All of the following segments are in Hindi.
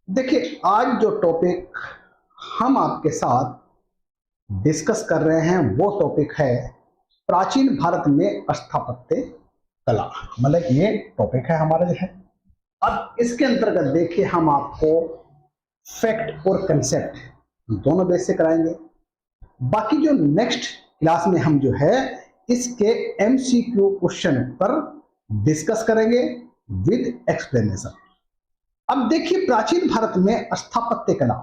देखिए, आज जो टॉपिक हम आपके साथ डिस्कस कर रहे हैं वो टॉपिक है प्राचीन भारत में स्थापत्य कला। मतलब ये टॉपिक है हमारा जो है। अब इसके अंतर्गत देखिए, हम आपको फैक्ट और कंसेप्ट दोनों बेस से कराएंगे। बाकी जो नेक्स्ट क्लास में हम जो है इसके एमसीक्यू क्वेश्चन पर डिस्कस करेंगे विद एक्सप्लेनेशन। अब देखिए, प्राचीन भारत में स्थापत्य कला।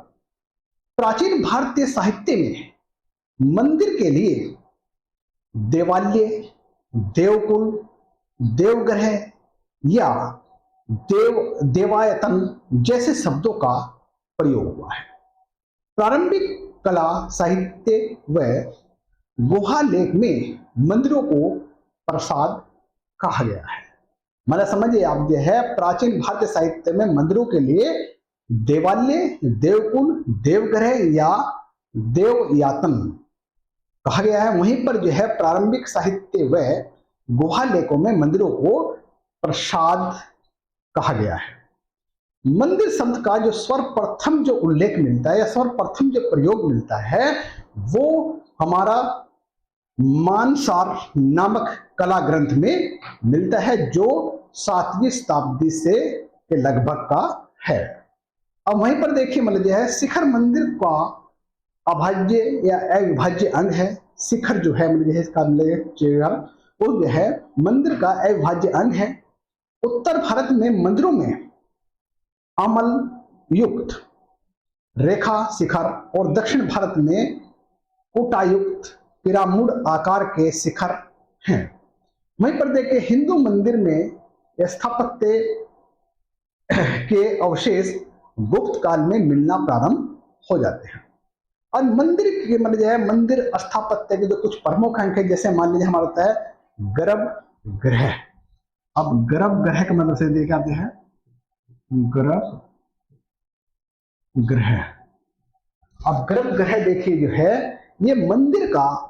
प्राचीन भारतीय साहित्य में मंदिर के लिए देवालय, देवकुल, देवग्रह या देवायतन जैसे शब्दों का प्रयोग हुआ है। प्रारंभिक कला साहित्य व गुहा लेख में मंदिरों को प्रसाद कहा गया है। मतलब समझिए आप, जो है प्राचीन भारतीय साहित्य में मंदिरों के लिए देवालय, देवकुल, देवग्रह या देवयातन कहा गया है। वहीं पर जो है प्रारंभिक साहित्य व गुहा लेखों में मंदिरों को प्रसाद कहा गया है। मंदिर शब्द का जो सर्वप्रथम जो उल्लेख मिलता है या सर्वप्रथम जो प्रयोग मिलता है वो हमारा मानसार नामक कला ग्रंथ में मिलता है, जो 7वीं शताब्दी से के लगभग का है। अब वहीं पर देखिए, मतलब जो है शिखर मंदिर का अभाज्य या अविभाज्य अंग है। शिखर जो है मतलब इसका वो जो है मंदिर का अविभाज्य अंग है। उत्तर भारत में मंदिरों में अमल युक्त रेखा शिखर और दक्षिण भारत में कुटायुक्त पिरामिड आकार के शिखर हैं। वहीं पर देखिए, हिंदू मंदिर में स्थापत्य के अवशेष गुप्त काल में मिलना प्रारंभ हो जाते हैं। और मंदिर के मतलब जो है मंदिर स्थापत्य के जो कुछ प्रमुख अंग है, जैसे मान लीजिए हमारा होता है गर्भगृह। अब गर्भगृह का मतलब से देखा जाते हैं गर्भगृह। अब गर्भगृह देखिए जो है ये मंदिर का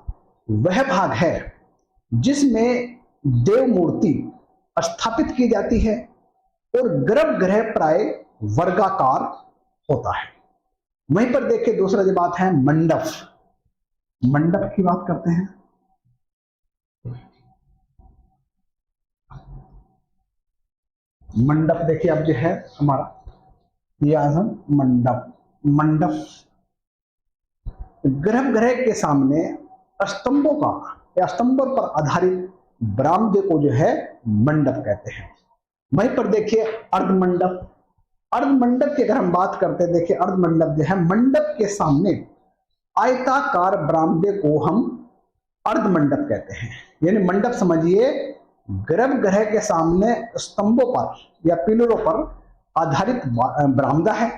वह भाग है जिसमें देव मूर्ति स्थापित की जाती है और गर्भगृह प्राय वर्गाकार होता है। वहीं पर देखिए दूसरा जो बात है मंडप। मंडप की बात करते हैं। मंडप देखिए अब जो है हमारा यह मंडप गर्भगृह के सामने स्तंभों का या स्तंभों पर आधारित बरामदे को जो है मंडप कहते हैं। वहीं पर देखिए अर्धमंडप। अर्धमंडप की अगर हम बात करते हैं, देखिए अर्धमंडप जो है मंडप के सामने आयताकार बरामदे को हम अर्धमंडप कहते हैं। यानी मंडप समझिए गर्भगृह के सामने स्तंभों पर या पिलरों पर आधारित बरामदा है।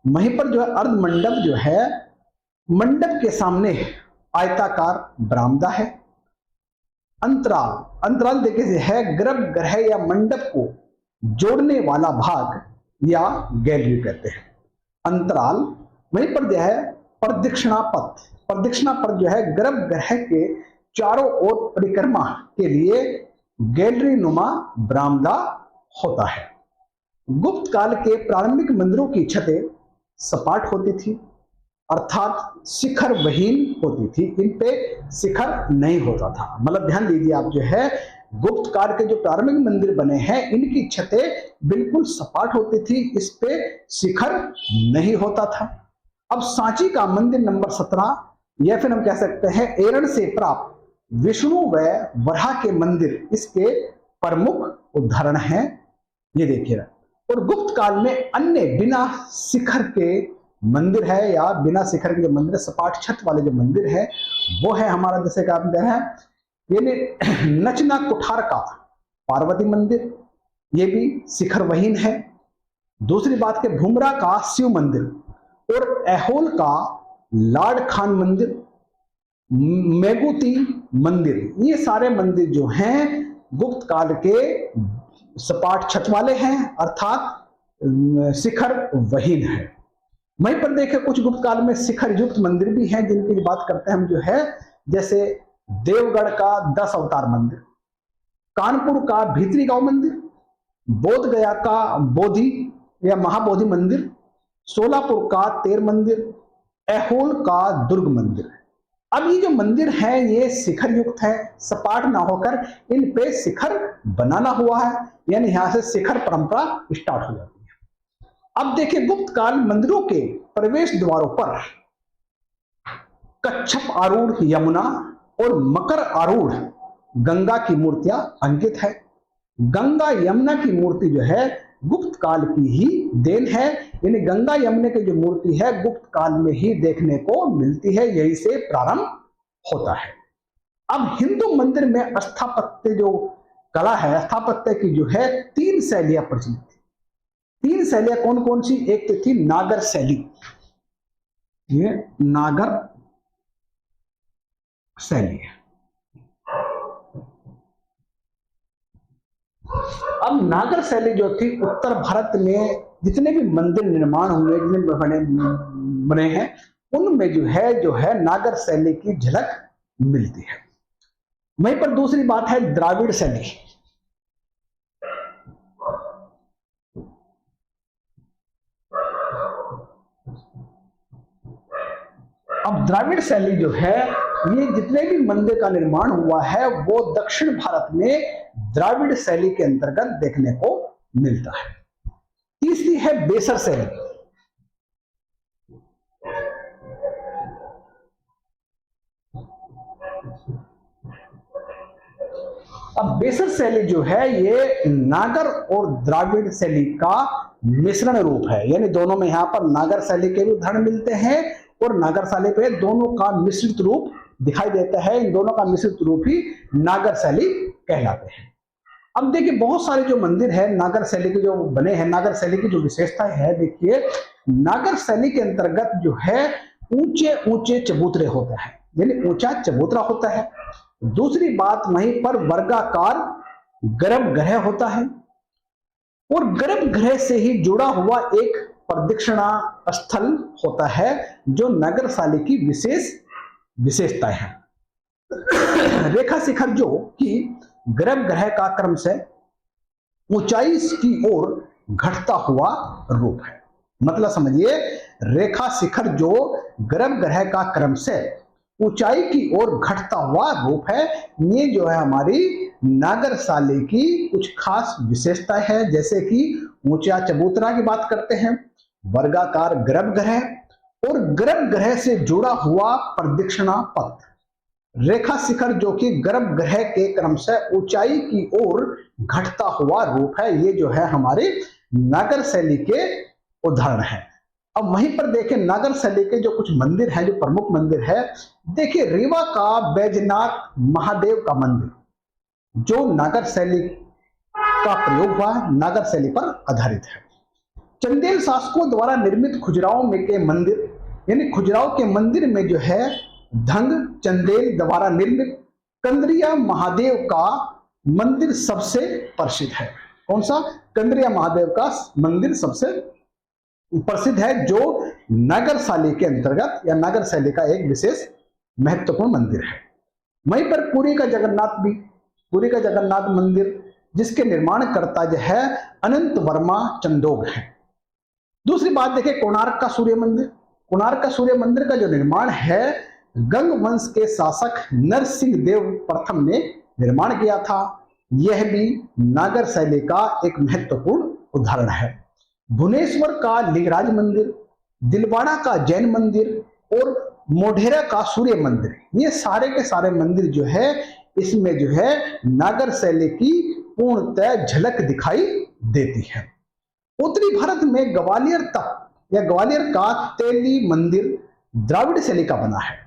वहीं पर जो है अर्धमंडप जो है मंडप के सामने आयताकार बरामदा है। अंतराल देखिए है गर्भगृह या मंडप को जोड़ने वाला भाग या गैलरी कहते हैं अंतराल। वहीं पर जो है प्रदक्षिणा पथ जो है गर्भगृह के चारों ओर परिक्रमा के लिए गैलरी नुमा बरामदा होता है। गुप्त काल के प्रारंभिक मंदिरों की छतें सपाट होती थी, अर्थात शिखर विहीन होती थी। इन पे शिखर नहीं होता था। मतलब ध्यान दीजिए आप, जो है गुप्त काल के जो प्रारंभिक मंदिर बने हैं इनकी छतें बिल्कुल सपाट होती थी, इस पे शिखर नहीं होता था। अब सांची का मंदिर नंबर 17 या फिर हम कह सकते हैं एरण से प्राप्त विष्णु व वराह के मंदिर इसके प्रमुख उदाहरण हैं। ये देखिए। और गुप्त काल में अन्य बिना शिखर के मंदिर है या बिना शिखर के जो मंदिर सपाट छत वाले जो मंदिर है वो है हमारा, जैसे कि आप है ये नचना कुठार का पार्वती मंदिर, ये भी शिखर वहीन है। दूसरी बात के भुमरा का शिव मंदिर और ऐहोल का लाड खान मंदिर, मेगुती मंदिर, ये सारे मंदिर जो हैं गुप्त काल के सपाट छत वाले हैं, अर्थात शिखर वहीन है। वहीं पर देखिए कुछ गुप्त काल में शिखर युक्त मंदिर भी हैं जिनकी बात करते हैं हम जो है, जैसे देवगढ़ का 10 अवतार मंदिर, कानपुर का भीतरी गांव मंदिर, बोध गया का बोधि या महाबोधि मंदिर, सोलापुर का तेर मंदिर, ऐहोल का दुर्ग मंदिर। अब ये जो मंदिर है ये शिखर युक्त है, सपाट ना होकर इन पे शिखर बनाना हुआ है, यानी यहां से शिखर परंपरा स्टार्ट हो जाती है। अब देखिए गुप्त काल मंदिरों के प्रवेश द्वारों पर कच्छप आरूढ़ यमुना और मकर आरूढ़ गंगा की मूर्तियां अंकित है। गंगा यमुना की मूर्ति जो है गुप्त काल की ही देन है, यानी गंगा यमुना की जो मूर्ति है गुप्त काल में ही देखने को मिलती है, यही से प्रारंभ होता है। अब हिंदू मंदिर में स्थापत्य जो कला है, स्थापत्य की जो है 3 शैलियां प्रचलित थी। 3 शैलियां कौन कौन सी? एक तो थी नागर शैली, ये नागर शैली है। अब नागर शैली जो थी उत्तर भारत में जितने भी मंदिर निर्माण हुए, जितने बने हैं, उनमें जो है नागर शैली की झलक मिलती है। वहीं पर दूसरी बात है द्राविड़ शैली। अब द्राविड़ शैली जो है ये जितने भी मंदिर का निर्माण हुआ है वो दक्षिण भारत में द्राविड़ शैली के अंतर्गत देखने को मिलता है। तीसरी है बेसर शैली। अब बेसर शैली जो है ये नागर और द्राविड़ शैली का मिश्रण रूप है, यानी दोनों में यहां पर नागर शैली के भी उदाहरण मिलते हैं और नागर शैली पे दोनों का मिश्रित रूप दिखाई देता है। इन दोनों का मिश्रित रूप ही नागर शैली कहलाते हैं। अब देखिए बहुत सारे जो मंदिर है नागर शैली के जो बने हैं, नागर शैली की जो विशेषता है, देखिए नागर शैली के अंतर्गत जो है ऊंचे ऊंचे चबूतरे होते हैं, यानी ऊंचा चबूतरा होता है। दूसरी बात वहीं पर वर्गाकार गर्भगृह होता है और गर्भगृह से ही जुड़ा हुआ एक प्रदक्षिणा स्थल होता है जो नगर शैली की विशेषता है। रेखा शिखर जो कि गर्भगृह का क्रम से ऊंचाई की ओर घटता हुआ रूप है। मतलब समझिए रेखा शिखर जो गर्भगृह का क्रम से ऊंचाई की ओर घटता हुआ रूप है, ये जो है हमारी नागर शैली की कुछ खास विशेषता है। जैसे कि ऊंचा चबूतरा की बात करते हैं, वर्गाकार गर्भगृह और गर्भगृह से जुड़ा हुआ प्रदक्षिणा पथ। रेखा शिखर जो कि गर्भगृह के क्रम से ऊंचाई की ओर घटता हुआ रूप है, ये जो है हमारे नागर शैली के उदाहरण है। अब वहीं पर देखें नागर शैली के जो कुछ मंदिर हैं, जो प्रमुख मंदिर है, देखिए रीवा का बैजनाथ महादेव का मंदिर जो नागर शैली का प्रयोग हुआ, नागर शैली पर आधारित है। चंदेल शासकों द्वारा निर्मित खुजराहों में के मंदिर, यानी खुजराहों के मंदिर में जो है धंग चंदेल द्वारा निर्मित कंदरिया महादेव का मंदिर सबसे प्रसिद्ध है। कौन सा? कंदरिया महादेव का मंदिर सबसे प्रसिद्ध है, जो नागर शैली के अंतर्गत या नागर शैली का एक विशेष महत्वपूर्ण मंदिर है। वहीं पर पुरी का जगन्नाथ मंदिर जिसके निर्माणकर्ता जो है अनंत वर्मा चंदोग है। दूसरी बात देखिए कोणार्क का सूर्य मंदिर। कोणार्क का सूर्य मंदिर का जो निर्माण है गंग वंश के शासक नरसिंह देव प्रथम ने निर्माण किया था। यह भी नागर शैली का एक महत्वपूर्ण उदाहरण है। भुवनेश्वर का लिंगराज मंदिर, दिलवाड़ा का जैन मंदिर और मोढेरा का सूर्य मंदिर, ये सारे के सारे मंदिर जो है इसमें जो है नागर शैली की पूर्णतः झलक दिखाई देती है। उत्तरी भारत में ग्वालियर तक या ग्वालियर का तेली मंदिर द्राविड़ शैली का बना है।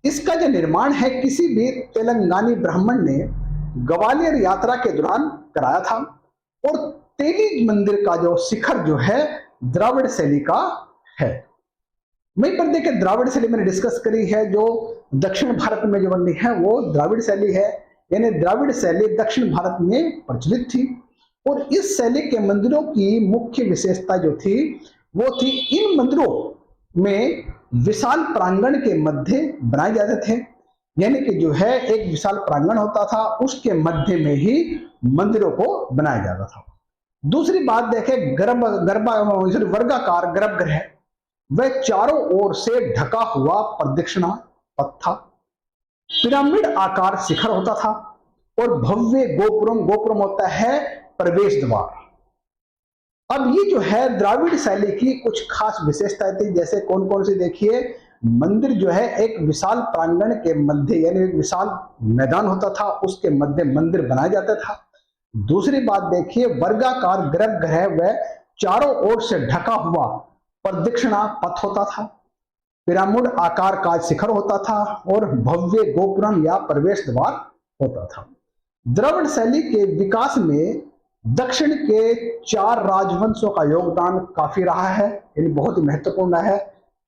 इसका जो निर्माण है किसी भी तेलंगानी ब्राह्मण ने ग्वालियर यात्रा के दौरान कराया था और तेली मंदिर का जो शिखर जो है द्राविड़ शैली का है। वहीं पर देखिए द्राविड़ शैली मैंने डिस्कस करी है, जो दक्षिण भारत में जो बनी है वो द्राविड़ शैली है, यानी द्राविड़ शैली दक्षिण भारत में प्रचलित थी। और इस शैली के मंदिरों की मुख्य विशेषता जो थी वो थी इन मंदिरों में विशाल प्रांगण के मध्य बनाए जाते थे, यानी कि जो है एक विशाल प्रांगण होता था, उसके मध्य में ही मंदिरों को बनाया जाता था। दूसरी बात देखें वर्गाकार गर्भगृह, वह चारों ओर से ढका हुआ प्रदक्षिणा पथ था। पिरामिड आकार शिखर होता था और भव्य गोपुरम, गोपुरम होता है प्रवेश द्वार। अब ये जो है द्राविड़ शैली की कुछ खास विशेषताएं थी, जैसे कौन कौन सी देखिए। मंदिर जो है एक विशाल प्रांगण के मध्य, यानी एक विशाल मैदान होता था, उसके मध्य मंदिर बनाया जाता था। दूसरी बात देखिए, वर्गाकार गर्भगृह व चारों ओर से ढका हुआ प्रदक्षिणा पथ होता था। पिरामिड आकार का शिखर होता था और भव्य गोपुरम या प्रवेश द्वार होता था। द्रविड़ शैली के विकास में दक्षिण के 4 राजवंशों का योगदान काफी रहा है, यानी बहुत ही महत्वपूर्ण है।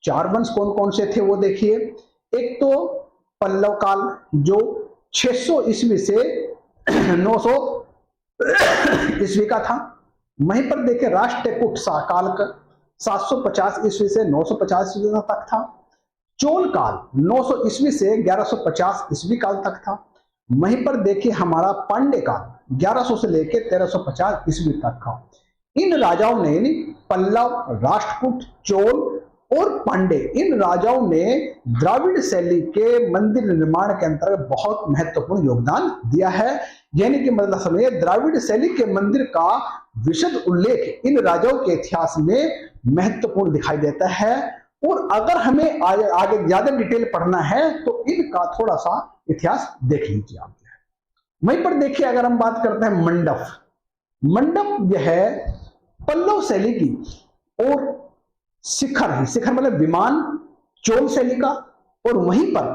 4 वंश कौन कौन से थे वो देखिए। एक तो पल्लव काल जो 600 ईस्वी से 900 ईस्वी का था। वहीं पर देखिए राष्ट्रकूट काल का 750 ईस्वी से 950 ईस्वी तक था। चोल काल 900 ईस्वी से 1150 ईस्वी काल तक था। वहीं पर देखिए हमारा पांड्य काल 1100 से लेकर 1350 ईस्वी तक था। इन राजाओं ने, पल्लव, राष्ट्रकूट, चोल और पांडे, इन राजाओं ने द्राविड़ शैली के मंदिर निर्माण के अंतर्गत बहुत महत्वपूर्ण योगदान दिया है। यानी कि मतलब समझिए द्राविड़ शैली के मंदिर का विशद उल्लेख इन राजाओं के इतिहास में महत्वपूर्ण दिखाई देता है। और अगर हमें आगे ज्यादा डिटेल पढ़ना है तो इनका थोड़ा सा इतिहास देख लीजिए आप। वहीं पर देखिए अगर हम बात करते हैं मंडप, मंडप जो है पल्लव शैली की और शिखर है, शिखर मतलब विमान चोल शैली का, और वहीं पर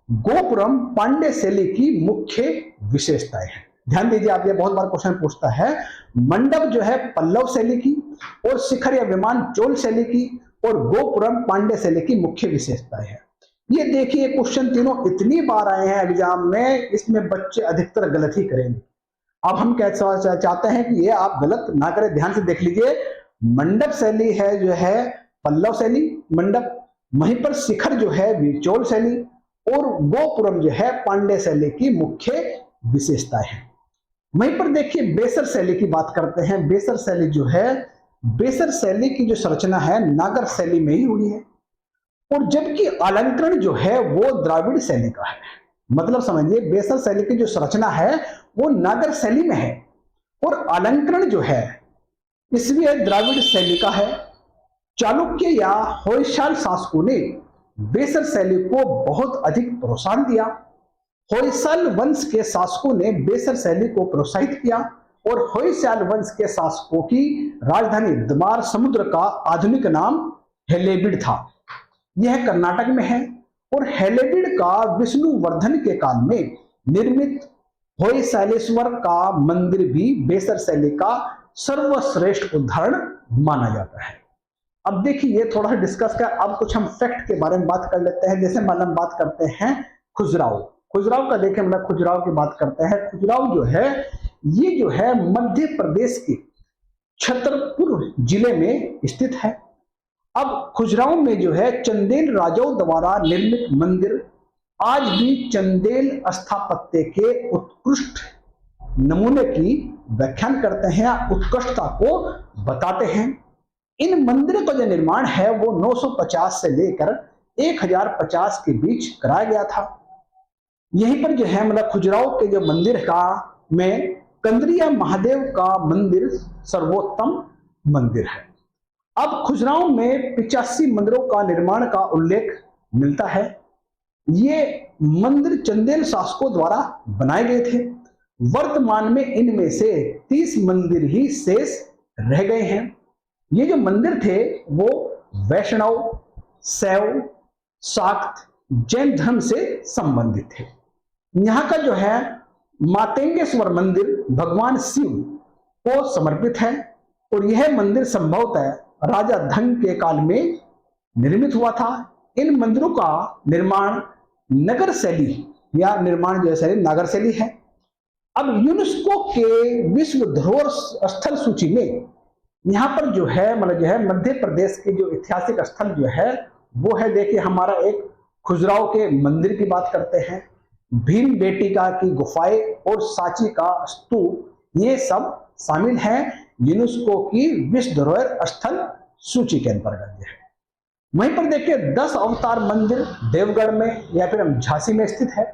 गोपुरम पांड्य शैली की मुख्य विशेषताएं हैं। ध्यान दीजिए आप, ये बहुत बार क्वेश्चन पूछता है। मंडप जो है पल्लव शैली की और शिखर या विमान चोल शैली की और गोपुरम पांड्य शैली की मुख्य विशेषताएं हैं। ये देखिए क्वेश्चन तीनों इतनी बार आए हैं एग्जाम में, इसमें बच्चे अधिकतर गलत ही करेंगे। अब हम क्या चाहते हैं कि ये आप गलत ना करें, ध्यान से देख लीजिए। मंडप शैली है जो है पल्लव शैली मंडप, वहीं पर शिखर जो है चोल शैली और गोपुरम जो है पांड्य शैली की मुख्य विशेषताएं हैं। वहीं पर देखिए बेसर शैली की बात करते हैं। बेसर शैली जो है, बेसर शैली की जो संरचना है नागर शैली में ही हुई है, और जबकि अलंकरण जो है वो द्राविड़ शैली का है। मतलब समझिए बेसर शैली की जो संरचना है वो नागर शैली में है और अलंकरण जो है इसमें द्राविड़ शैली का है। चालुक्य या होयसाल शासकों ने बेसर शैली को बहुत अधिक प्रोत्साहन दिया। होयसाल वंश के शासकों ने बेसर शैली को प्रोत्साहित किया और होयसाल वंश के शासकों की राजधानी द्वार समुद्र का आधुनिक नाम हेलेबिड था। यह कर्नाटक में है और हेलेबिड का विष्णुवर्धन के काल में निर्मित होयसालेश्वर का मंदिर भी बेसर शैली का सर्वश्रेष्ठ उदाहरण माना जाता है। अब देखिए ये थोड़ा सा डिस्कस कर, अब कुछ हम फैक्ट के बारे में बात कर लेते हैं। जैसे मान हम बात करते हैं खजुराहो, खजुराहो का देखें, मतलब खजुराहो की बात करते हैं। खजुराहो जो है ये जो है मध्य प्रदेश के छतरपुर जिले में स्थित है। अब खजुराहो में जो है चंदेल राजाओं द्वारा निर्मित मंदिर आज भी चंदेल स्थापत्य के उत्कृष्ट नमूने की व्याख्यान करते हैं, उत्कृष्टता को बताते हैं। इन मंदिरों का जो निर्माण है वो 950 से लेकर 1050 के बीच कराया गया था। यहीं पर जो है मतलब खजुराहो के जो मंदिर का में कंदरिया महादेव का मंदिर सर्वोत्तम मंदिर है। अब खजुराहो में 85 मंदिरों का निर्माण का उल्लेख मिलता है। ये मंदिर चंदेल शासकों द्वारा बनाए गए थे। वर्तमान में इनमें से 30 मंदिर ही शेष रह गए हैं। ये जो मंदिर थे वो वैष्णव, शैव, शाक्त, जैन धर्म से संबंधित थे। यहाँ का जो है मातेंगेश्वर मंदिर भगवान शिव को समर्पित है और यह मंदिर संभवतः राजा धन के काल में निर्मित हुआ था। इन मंदिरों का निर्माण नगर शैली या निर्माण जो शैली नागर शैली है। अब यूनेस्को के विश्व धरोहर स्थल सूची में यहाँ पर जो है मतलब जो है मध्य प्रदेश के जो ऐतिहासिक स्थल जो है वो है, देखिए हमारा एक खजुराहो के मंदिर की बात करते हैं, भीम बेटिका की गुफाएं और सांची का स्तूप, ये सब शामिल हैं यूनेस्को की विश्व धरोहर स्थल सूची के अंतर्गत है। वहीं पर देखिए 10 अवतार मंदिर देवगढ़ में या फिर हम झांसी में स्थित है।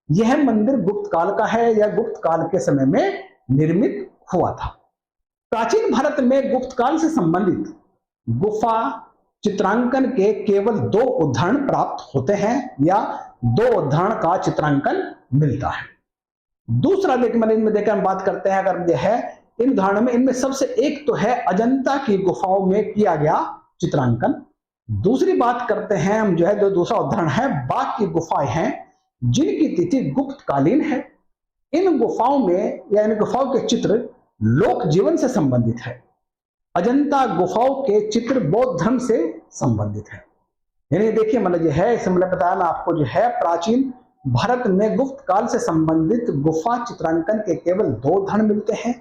यह मंदिर गुप्त काल का है या गुप्त काल के समय में निर्मित हुआ था। प्राचीन भारत में गुप्त काल से संबंधित गुफा चित्रांकन के केवल 2 उदाहरण प्राप्त होते हैं या 2 उदाहरण का चित्रांकन मिलता है। दूसरा देखिए मैंने इनमें देखकर हम बात करते हैं, अगर यह है इन उदाहरणों में, इनमें सबसे एक तो है अजंता की गुफाओं में किया गया चित्रांकन। दूसरी बात करते हैं हम जो है, जो दूसरा उदाहरण है बाघ की गुफाएं हैं जिनकी तिथि गुप्त कालीन है। इन गुफाओं में या इन गुफाओं के चित्र लोक जीवन से संबंधित है। अजंता गुफाओं के चित्र बौद्ध धर्म से संबंधित है। यानी देखिए मतलब जो है, इसमें मैंने बताया ना आपको, जो है प्राचीन भारत में गुप्त काल से संबंधित गुफा चित्रांकन के केवल 2 उदाहरण मिलते हैं।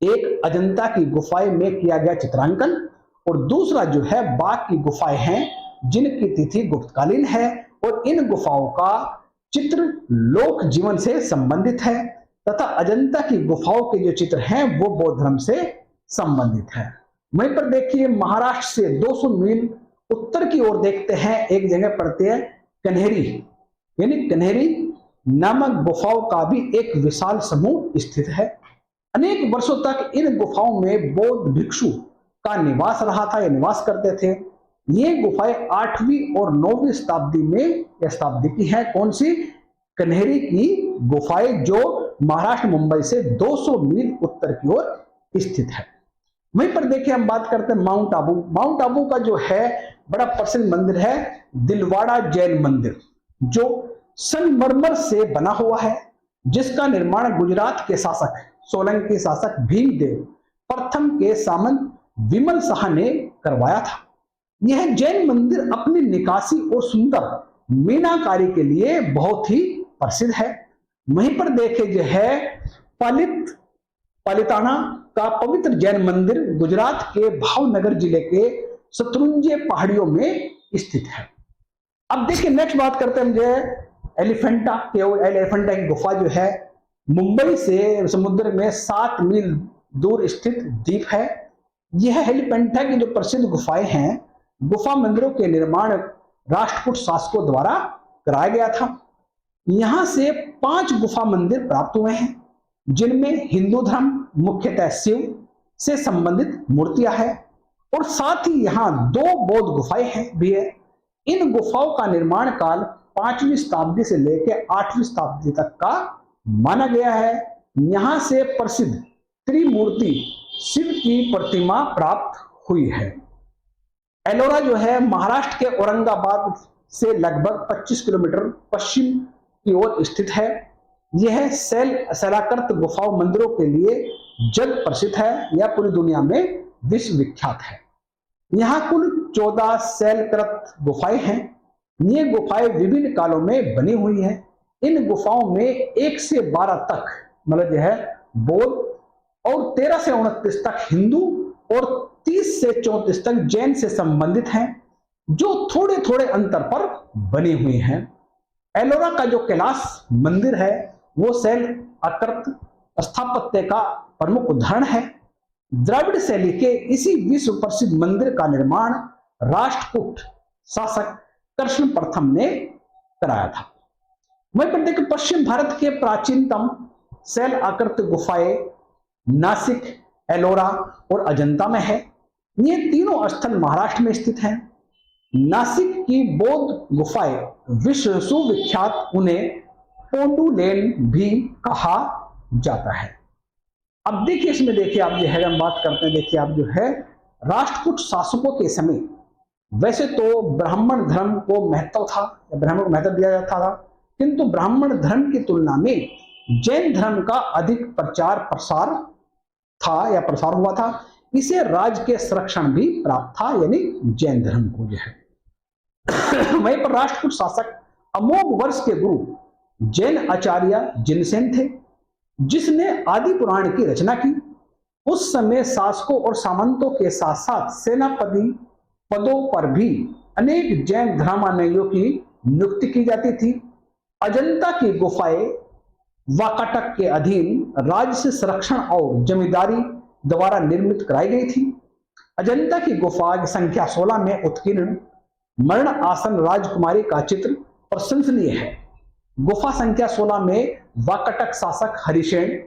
एक अजंता की गुफाएं में किया गया चित्रांकन और दूसरा जो है बाघ की गुफाएं हैं जिनकी तिथि गुप्तकालीन है और इन गुफाओं का चित्र लोक जीवन से संबंधित है तथा अजंता की गुफाओं के जो चित्र हैं वो बौद्ध धर्म से संबंधित है। वहीं पर देखिए महाराष्ट्र से 200 मील उत्तर की ओर देखते हैं, एक जगह पड़ती है कन्हेरी, यानी कन्हेरी नामक गुफाओं का भी एक विशाल समूह स्थित है। अनेक वर्षों तक इन गुफाओं में बौद्ध भिक्षु का निवास रहा था या निवास करते थे। ये गुफाएं 8वीं और 9वीं शताब्दी में या शताब्दी की है। कौन सी? कन्हेरी की गुफाएं जो महाराष्ट्र मुंबई से 200 मील उत्तर की ओर स्थित है। वहीं पर देखिए हम बात करते हैं माउंट आबू। माउंट आबू का जो है बड़ा प्रसिद्ध मंदिर है दिलवाड़ा जैन मंदिर, जो संगमरमर से बना हुआ है, जिसका निर्माण गुजरात के शासक सोलंकी शासक भीमदेव प्रथम के सामंत विमल शाह ने करवाया था। यह जैन मंदिर अपनी निकासी और सुंदर मीनाकारी के लिए बहुत ही प्रसिद्ध है। वहीं पर देखे जो है पालिताना का पवित्र जैन मंदिर गुजरात के भावनगर जिले के शत्रुंजय पहाड़ियों में स्थित है। अब देखिए नेक्स्ट बात करते हैं जो एलिफेंटा की गुफा जो है मुंबई से समुद्र में 7 मील दूर स्थित द्वीप है। यह एलिफेंटा की जो प्रसिद्ध गुफाएं हैं, गुफा मंदिरों के निर्माण राष्ट्रकूट शासकों द्वारा कराया गया था। यहां से 5 गुफा मंदिर प्राप्त हुए हैं जिनमें हिंदू धर्म मुख्यतः शिव से संबंधित मूर्तियां हैं और साथ ही यहां 2 बौद्ध गुफाएं हैं भी है। इन गुफाओं का निर्माण काल 5वीं शताब्दी से लेकर 8वीं शताब्दी तक का माना गया है। यहां से प्रसिद्ध त्रिमूर्ति शिव की प्रतिमा प्राप्त हुई है। एलोरा जो है महाराष्ट्र के औरंगाबाद से लगभग 25 किलोमीटर पश्चिम की ओर स्थित है। यह शैलाकृत गुफाओं मंदिरों के लिए जग प्रसिद्ध है या पूरी दुनिया में विश्व विख्यात है। यहाँ कुल 14 शैलकृत गुफाएं हैं। ये गुफाएं विभिन्न कालों में बनी हुई हैं। इन गुफाओं में 1 से 12 तक मतलब जो है बौद्ध और 13 से 29 तक हिंदू और 30 से 34 तक जैन से संबंधित हैं, जो थोड़े थोड़े अंतर पर बनी हुई हैं। एलोरा का जो कैलाश मंदिर है वो शैल आकृत स्थापत्य का प्रमुख उदाहरण है। द्रविड़ शैली के इसी विश्व प्रसिद्ध मंदिर का निर्माण राष्ट्रकूट शासक कृष्ण प्रथम ने कराया था। वहीं पर देखिए पश्चिम भारत के प्राचीनतम शैल आकृत गुफाएं नासिक, एलोरा और अजंता में है। ये तीनों स्थल महाराष्ट्र में स्थित हैं। नासिक की बौद्ध गुफाएं विश्व सुविख्यात, उन्हें पोंडुलेन भी कहा जाता है। अब देखिए इसमें देखिए आप जो है हम बात करते हैं, देखिए आप जो है राष्ट्रकूट शासकों के समय वैसे तो ब्राह्मण धर्म को महत्व था, ब्राह्मण को महत्व दिया जाता था, किंतु ब्राह्मण धर्म की तुलना में जैन धर्म का अधिक प्रचार प्रसार था या प्रसार हुआ था। इसे राज्य के संरक्षण भी प्राप्त था, यानी जैन धर्म को जो है। वहीं पर राष्ट्रकूट शासक अमोघ वर्ष के गुरु जैन आचार्य जिनसेन थे, जिसने आदि पुराण की रचना की। उस समय शासकों और सामंतों के साथ साथ सेनापति पदों पर भी अनेक जैन धर्मानुयायियों की नियुक्ति की जाती थी। अजंता की गुफाएं वाकाटक के अधीन राज्य से संरक्षण और जमींदारी द्वारा निर्मित कराई गई थी। अजंता की गुफा की संख्या 16 में उत्कीर्ण मरण आसन राजकुमारी का चित्र प्रशंसनीय है। गुफा संख्या 16 में वाकटक शासक हरिसेन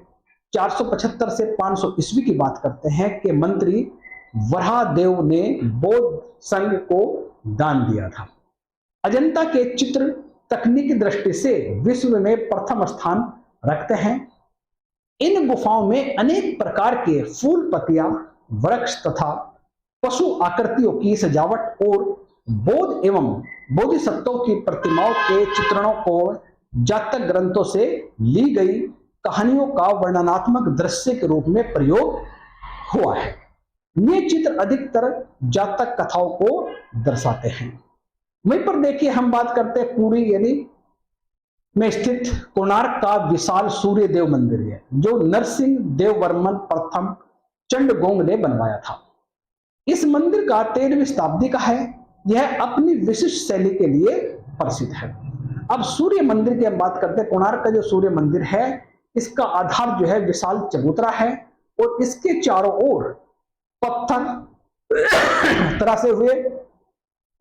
475 से 500 ईस्वी की बात करते हैं कि मंत्री वराहदेव ने बौद्ध संघ को दान दिया था। अजंता के चित्र तकनीकी दृष्टि से विश्व में प्रथम स्थान रखते हैं। इन गुफाओं में अनेक प्रकार के फूल पत्तियां, वृक्ष तथा पशु आकृतियों की सजावट और बौद्ध एवं बोधिसत्वों की प्रतिमाओं के चित्रणों को जातक ग्रंथों से ली गई कहानियों का वर्णनात्मक दृश्य के रूप में प्रयोग हुआ है। ये चित्र अधिकतर जातक कथाओं को दर्शाते हैं। वहीं पर देखिए हम बात करते हैं पुरी यानी में स्थित कोणार्क का विशाल सूर्य देव मंदिर है, जो नरसिंह देव वर्मन प्रथम चंडगोंग ने बनवाया था। इस मंदिर का 13वीं शताब्दी का है। यह अपनी विशिष्ट शैली के लिए प्रसिद्ध है। अब सूर्य मंदिर की हम बात करते हैं। कोणार्क का जो सूर्य मंदिर है, इसका आधार जो है विशाल चबूतरा है और इसके चारों ओर पत्थर तरासे हुए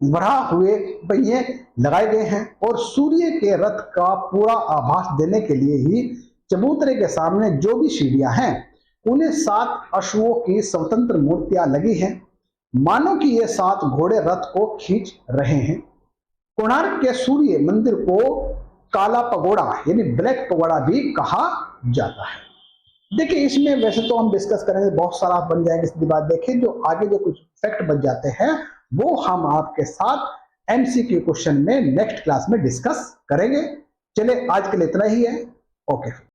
बढ़ा हुए पहिए लगाए गए हैं और सूर्य के रथ का पूरा आभास देने के लिए ही चबूतरे के सामने जो भी सीढ़ियां हैं उन्हें 7 अश्वों की स्वतंत्र मूर्तियां लगी हैं, मानो कि ये 7 घोड़े रथ को खींच रहे हैं। कोणार्क के सूर्य मंदिर को काला पगोड़ा यानी ब्लैक पगोड़ा भी कहा जाता है। देखिए इसमें वैसे तो हम डिस्कस करेंगे, बहुत सारा बन जाएंगे इसके बाद। देखिए जो आगे जो कुछ फैक्ट बच जाते हैं वो हम आपके साथ एमसीक्यू क्वेश्चन में नेक्स्ट क्लास में डिस्कस करेंगे। चलिए आज के लिए इतना ही है। ओके।